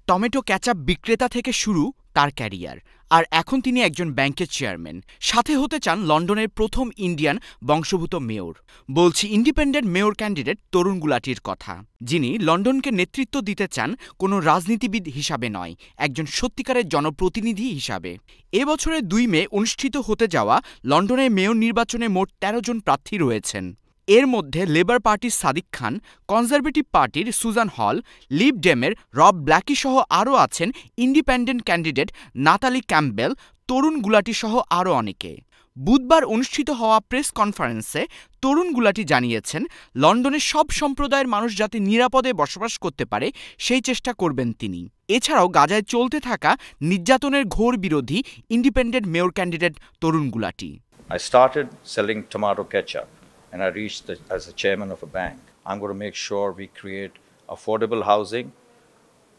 Tomato ketchup বিক্রেতা থেকে শুরু তার ক্যারিয়ার, আর এখন তিনি একজন ব্যাংকের চেয়ারম্যান। সাথে হতে চান লন্ডনের প্রথম ইন্ডিয়ান বংশোদ্ভূত মেয়র। বলছি ইন্ডিপেন্ডেন্ট মেয়র ক্যান্ডিডেট তরুণ গুলাটির কথা, যিনি লন্ডনকে নেতৃত্ব দিতে চান কোনো রাজনীতিবিদ হিসাবে নয়, একজন সত্যিকারের জনপ্রতিনিধি হিসাবে। এবছরের 2 মে অনুষ্ঠিত হতে যাওয়া লন্ডনের মেয়র নির্বাচনে মোট 13 জন প্রার্থী রয়েছেন। এর মধ্যে লেবার পার্টির সাদিক খান, কনজারভেটিভ পার্টির সুজান হল, লিব ডেমের রব ব্ল্যাকি সহ আরও আছেন ইন্ডিপেন্ডেন্ট ক্যান্ডিডেট নাতালি ক্যাম্পবেল, তরুণ গুলাটি সহ আরও অনেকে। বুধবার অনুষ্ঠিত হওয়া প্রেস কনফারেন্সে তরুণ গুলাটি জানিয়েছেন, লন্ডনের সব সম্প্রদায়ের মানুষ যাতে নিরাপদে বসবাস করতে পারে সেই চেষ্টা করবেন তিনি। এছাড়াও গাজায় চলতে থাকা নির্যাতনের ঘোর বিরোধী independent mayor candidate Tarun Gulati. I started selling tomato ketchup and I reached as a chairman of a bank. I'm going to make sure we create affordable housing,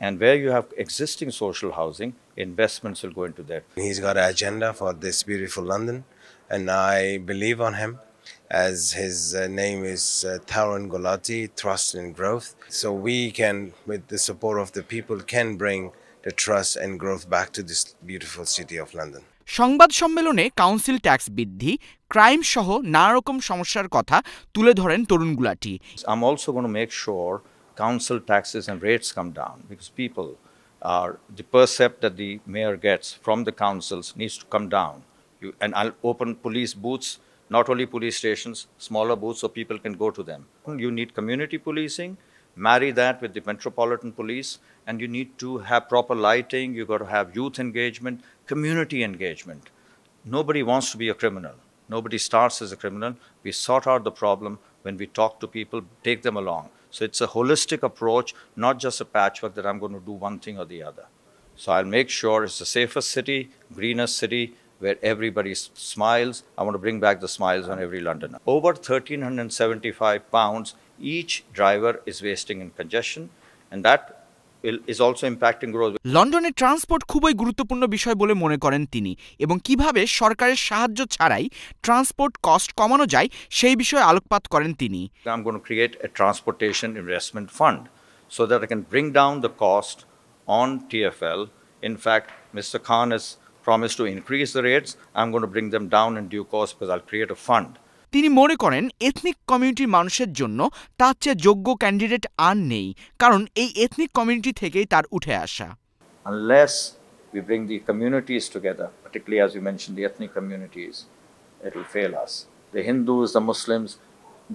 and where you have existing social housing, investments will go into that. He's got an agenda for this beautiful London, and I believe on him, as his name is Tharun Gulati, Trust and Growth. So we can, with the support of the people, can bring the trust and growth back to this beautiful city of London. সংবাদ সম্মেলনে council tax বৃদ্ধি, crime সহ নানা রকম সমস্যার কথা তুলে ধরেন তরুণ Gulati. I'm also going to make sure council taxes and rates come down, because people are, the percept that the mayor gets from the councils needs to come down. And I'll open police booths, not only police stations, smaller booths so people can go to them. You need community policing, marry that with the metropolitan police, and you need to have proper lighting, you've got to have youth engagement, community engagement. Nobody wants to be a criminal. Nobody starts as a criminal. We sort out the problem when we talk to people, take them along. So it's a holistic approach, not just a patchwork that I'm going to do one thing or the other. So I'll make sure it's the safest city, greenest city, where everybody smiles. I want to bring back the smiles on every Londoner. Over £1,375 each driver is wasting in congestion, and that is also impacting growth. লন্ডনের transport খুবই গুরুত্বপূর্ণ বিষয় বলে মনে করেন তিনি, এবং কিভাবে সরকারের সাহায্য ছাড়াই ট্রান্সপোর্ট কস্ট কমানো যায় সেই বিষয়ে আলোকপাত করেন তিনি। I'm going to create a transportation investment fund so that I can bring down the cost on TfL. In fact, Mr. Khan has promised to increase the rates. I'm going to bring them down in due course because I'll create a fund. তিনি মনে করেন ethnic কমিউনিটির মানুষের জন্য তার চেয়ে যোগ্য candidate আর নেই, কারণ এই এথনিক কমিউনিটি থেকেই তার উঠে আসা। Unless we bring the communities together, particularly as you mentioned, the ethnic communities, it will fail us. The Hindus, the Muslims,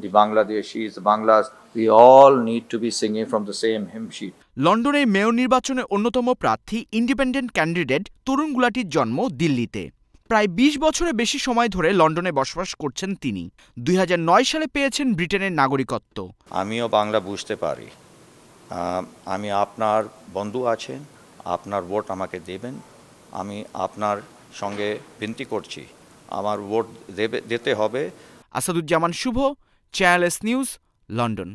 the Bangladeshis, the Banglas, we all need to be singing from the same hymn sheet. লন্ডনের mayor নির্বাচনে অন্যতম প্রার্থী independent candidate তরুণ গুলাটির জন্ম দিল্লিতে। প্রায় 20 বছরের বেশি সময় ধরে লন্ডনে বসবাস করছেন তিনি। 2009 সালে পেয়েছেন ব্রিটেনের নাগরিকত্ব। আমিও বাংলা বুঝতে পারি। আমি আপনার বন্ধু আছেন, আপনার ভোট আমাকে দেবেন। আমি আপনার সঙ্গে বিনতি করছি, আমার ভোট দিতে হবে। আসাদুজ্জামান শুভ, চ্যানেল এস নিউজ, লন্ডন।